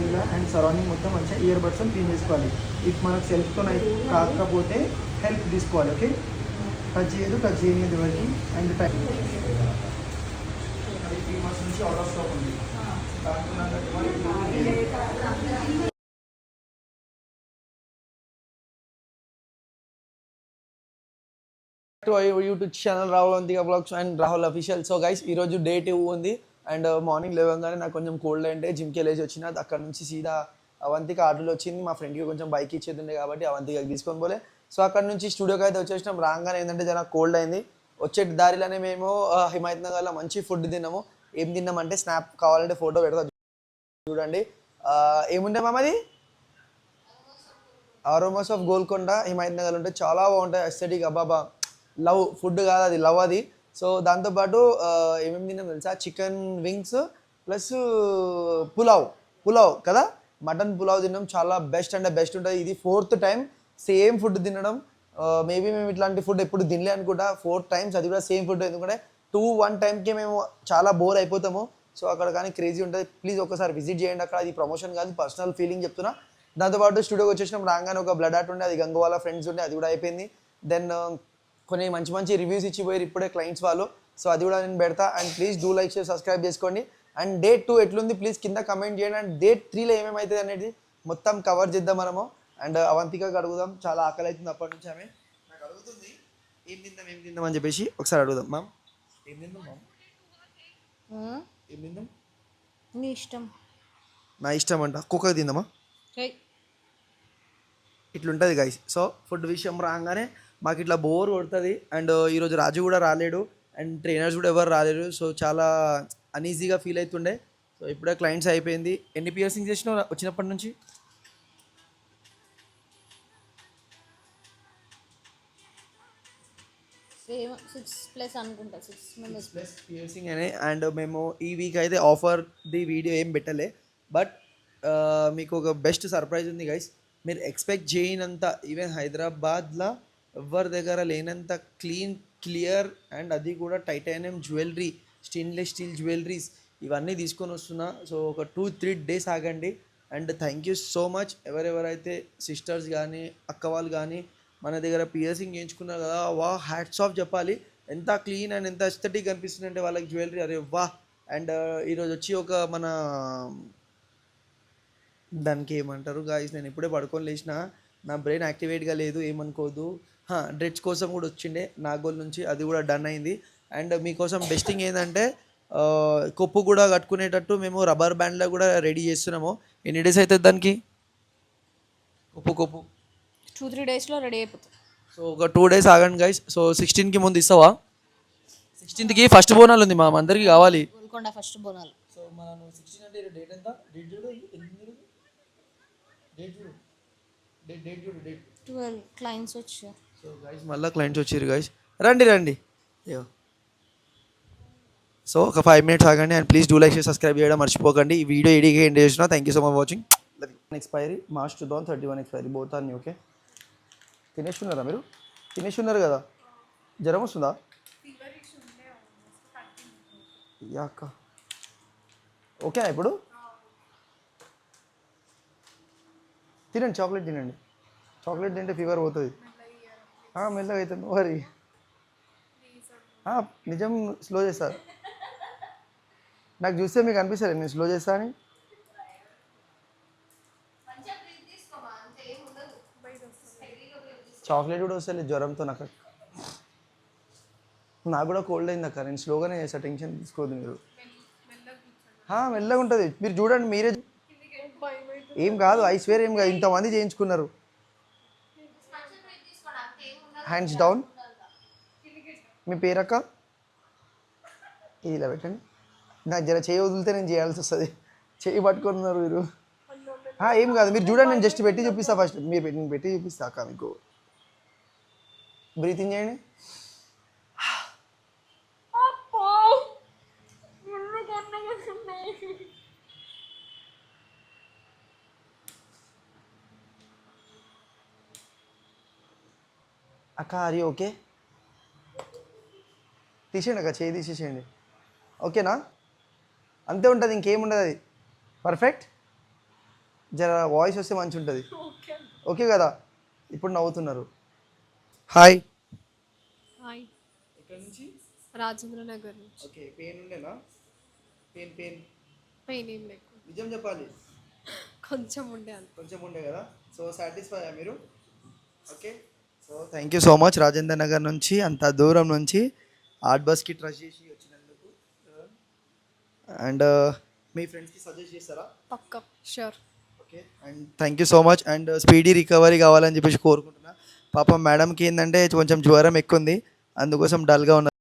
ఇలా and surrounding మొత్తం మంచిగా ఇయర్ బడ్స్ క్లీన్ చేసుకోవాలి. ఇఫ్ మనకు సెల్ఫ్తో కాకపోతే హెల్ప్ తీసుకోవాలి. ఓకే, టచ్ చేయదు ఎవరికి. అండ్ టైం 3 months నుంచి అవుట్ ఆఫ్ స్టాక్ ఉంది. YouTube channel Rahul Avantika vlogs and Rahul official. So guys ఈరోజు డే 2 ఉంది అండ్ మార్నింగ్ లేవగానే నాకు కొంచెం కోల్డ్ అంటే జిమ్కి వెళ్ళేసి వచ్చిన. అక్కడ నుంచి సీదా అవంతిక ఆర్డర్లో వచ్చింది. మా ఫ్రెండ్కి కొంచెం బైక్ ఇచ్చేది కాబట్టి అవంతికకి తీసుకొని పోలే. సో అక్కడ నుంచి స్టూడియోకి అయితే వచ్చేసినాం. రాగానే ఏంటంటే జర కోల్డ్ అయింది. వచ్చే దారిలోనే మేము హిమాయత్ నగర్లో మంచి ఫుడ్ తిన్నాము. ఏం తిన్నామంటే స్నాప్ కావాలంటే ఫోటో పెడతా చూడండి. ఏముండే మామది ఆరోమాస్ ఆఫ్ గోల్కొండ హిమాయత్ నగర్ ఉంటే చాలా బాగుంటాయి. ఎస్థెటిక్ అబ్బాబా లవ్ ఫుడ్ కాదు అది, లవ్ అది. సో దాంతోపాటు ఏమేమి తిన్నాం తెలుసా, చికెన్ వింగ్స్ ప్లస్ పులావ్ కదా, మటన్ పులావ్ తిన్నాం. చాలా బెస్ట్ అంటే బెస్ట్ ఉంటుంది. ఇది 4th టైం సేమ్ ఫుడ్ తినడం. మేబీ మేము ఇట్లాంటి ఫుడ్ ఎప్పుడు తినలే అనుకుంటా. 4 times అది కూడా సేమ్ ఫుడ్. ఎందుకంటే 2-1 టైంకి మేము చాలా బోర్ అయిపోతాము. సో అక్కడ కానీ క్రేజీ ఉంటుంది. ప్లీజ్ ఒకసారి విజిట్ చేయండి. అక్కడ అది ప్రమోషన్ కాదు, పర్సనల్ ఫీలింగ్ చెప్తున్నా. దాంతోపాటు స్టూడియోకి వచ్చేసినాం. రాగానే ఒక బ్లడ్ ఆర్ట్ ఉండే, అది గంగవాల ఫ్రెండ్స్ ఉండే, అది కూడా అయిపోయింది. దెన్ కొన్ని మంచి రివ్యూస్ ఇచ్చిపోయారు ఇప్పుడే క్లయింట్స్ వాళ్ళు. సో అది కూడా నేను పెడతా. And please do like share subscribe చేసుకోండి. అండ్ డే 2 ఎట్లుంది ప్లీజ్ కింద కమెంట్ చేయండి. అండ్ డే 3లో ఏమేమవుతుంది అనేది మొత్తం కవర్ చేద్దాం మనము. అండ్ అవంతికకి అడుగుదాం, చాలా ఆకలి అవుతుంది అప్పటి నుంచి. ఆమె నాకు అడుగుతుంది ఏం తిందాం అని చెప్పేసి. ఒకసారి అడుగుదాం. మ్యామ్ ఏం తిందాం ఏం తిందాం? నీ ఇష్టం. నా ఇష్టం అంట. కుక్కకి తిందామా? ఇట్లుంటుంది గైస్. సో ఫుడ్ విషయం రాగానే మాకు ఇట్లా బోర్ కొడుతుంది. అండ్ ఈరోజు రాజు కూడా రాలేడు అండ్ ట్రైనర్స్ కూడా ఎవరు రాలేరు. సో చాలా అన్ఈజీగా ఫీల్ అవుతుండే. సో ఇప్పుడే క్లయింట్స్ అయిపోయింది. ఎన్ని పియర్సింగ్ చేసినావు వచ్చినప్పటి నుంచి? 6+ అనుకుంటా, 6+ పియర్సింగ్ అని. అండ్ మేము ఈ వీక్ అయితే ఆఫర్ ది వీడియో ఏం పెట్టలే. బట్ మీకు ఒక బెస్ట్ సర్ప్రైజ్ ఉంది గైస్. మీరు ఎక్స్పెక్ట్ చేయనంత, ఈవెన్ హైదరాబాద్లో ఎవరి దగ్గర లేనంత క్లియర్ అండ్ అది కూడా titanium jewellery, stainless steel jewelleries ఇవన్నీ తీసుకొని వస్తున్నా. సో ఒక 2-3 days ఆగండి. And thank you so much ఎవరెవరైతే సిస్టర్స్ కానీ అక్క వాళ్ళు కానీ మన దగ్గర పియర్సింగ్ చేయించుకున్నారు కదా, వా హ్యాట్స్ ఆఫ్ చెప్పాలి. ఎంత క్లీన్ అండ్ ఎంత ఎస్థెటిక్ అనిపిస్తుంది అంటే వాళ్ళకి జ్యువెలరీ, అరే వా. అండ్ ఈరోజు వచ్చి ఒక మన దానికి ఏమంటారు గాయస్, నేను ఇప్పుడే పడుకొని లేచిన, నా బ్రెయిన్ యాక్టివేట్గా లేదు ఏమనుకోదు. డ్రెడ్స్ కోసం కూడా వచ్చిండే నాగోల్ నుంచి, అది కూడా డన్ అయింది. అండ్ మీకోసం బెస్టింగ్ ఏంటంటే కొప్పు కూడా కట్టుకునేటట్టు మేము రబ్బర్ బ్యాండ్లో కూడా రెడీ చేస్తున్నాము. ఎన్ని డేస్ అవుతుంది దానికి? కొప్పు 2-3 daysలో రెడీ అయిపోతుంది. సో ఒక 2 days ఆగండి గైస్. సో 16కి ముందు ఇస్తావా? 16కి ఫస్ట్ బోనాలు ఉంది, మా అందరికి కావాలి. గోల్కొండ ఫస్ట్ బోనాలు. సో మనం 16 అంటే డేట్ ఎంత? డేట్ చూడు, డేట్ చూడు. 12 క్లయింట్స్ వచ్చారు. సో గైస్ మళ్ళీ క్లయింట్స్ వచ్చారు గైస్. రండి అయ్యో. సో ఒక 5 minutes ఆగండి. And please do like share subscribe చేయడం మర్చిపోకండి. ఈ వీడియో ఎడిగా ఎండ్ చేసిన. Thank you so much watching. Expiry March 2031 expiry. Both are new. Okay, తినేస్తున్నారా మీరు? తినేస్తున్నారు కదా. జ్వరం వస్తుందా? యాక్క ఓకే ఇప్పుడు తినండి, చాక్లెట్ తినండి. చాక్లెట్ తింటే ఫీవర్ పోతుంది. మెల్లగా అవుతుంది మరి. నిజం స్లో చేస్తారు. నాకు చూస్తే మీకు అనిపిస్తుంది నేను స్లో చేస్తా అని. చాక్లెట్ కూడా వస్తుంది జ్వరంతో. నాకు కూడా కోల్డ్ అయింది అక్క. నేను స్లోగానే చేస్తా, టెన్షన్ తీసుకోవద్దు మీరు. మెల్లగా ఉంటుంది. మీరు చూడండి, మీరే ఏం కాదు. ఐస్వేర్ ఏం కాదు. ఇంతమంది చేయించుకున్నారు. Hands down. మీ పేరక్క? ఇది ఇలా పెట్టండి. నాకు జర చేయి వదిలితే నేను చేయాల్సి వస్తుంది. చేయి పట్టుకున్నారు మీరు. ఏం కాదు, మీరు చూడండి. నేను జస్ట్ పెట్టి చూపిస్తా. ఫస్ట్ నేను పెట్టి చూపిస్తా అక్క మీకు. బ్రీతింగ్ చేయండి. అక్క అది ఓకే, తీసేయండి అక్క, చేయి తీసేసేయండి. ఓకేనా? అంతే ఉంటుంది, ఇంకేముండదు. అది పర్ఫెక్ట్. జర వాయిస్ వస్తే మంచిగా ఉంటుంది. ఓకే కదా? ఇప్పుడు నవ్వుతున్నారు. హాయ్. హాయ్, ఎక్కడి నుంచి? రాజేంద్ర నగర్ నుంచి. ఓకే, పెయిన్ ఉండేనా? పెయిన్ పెయిన్ ఏం లేకు, నిజం చెప్పాలి. కొంచెం ఉండే అంత. కొంచెం ఉండే కదా. సో సాటిస్ఫై మీరు? Okay. So thank you so much Rajendra Nagar నుంచి అంత దూరం నుంచి ఆర్ట్ బస్కి ట్రస్ట్ చేసి వచ్చినందుకు. అండ్ మీ ఫ్రెండ్స్కి సజెస్ట్ చేస్తారా? పక్క sure. Okay. And thank you so much. And speedy recovery కావాలని చెప్పేసి కోరుకుంటున్నా. పాపం మేడంకి ఏంటంటే కొంచెం జ్వరం ఎక్కువ ఉంది, అందుకోసం డల్గా ఉన్నారు.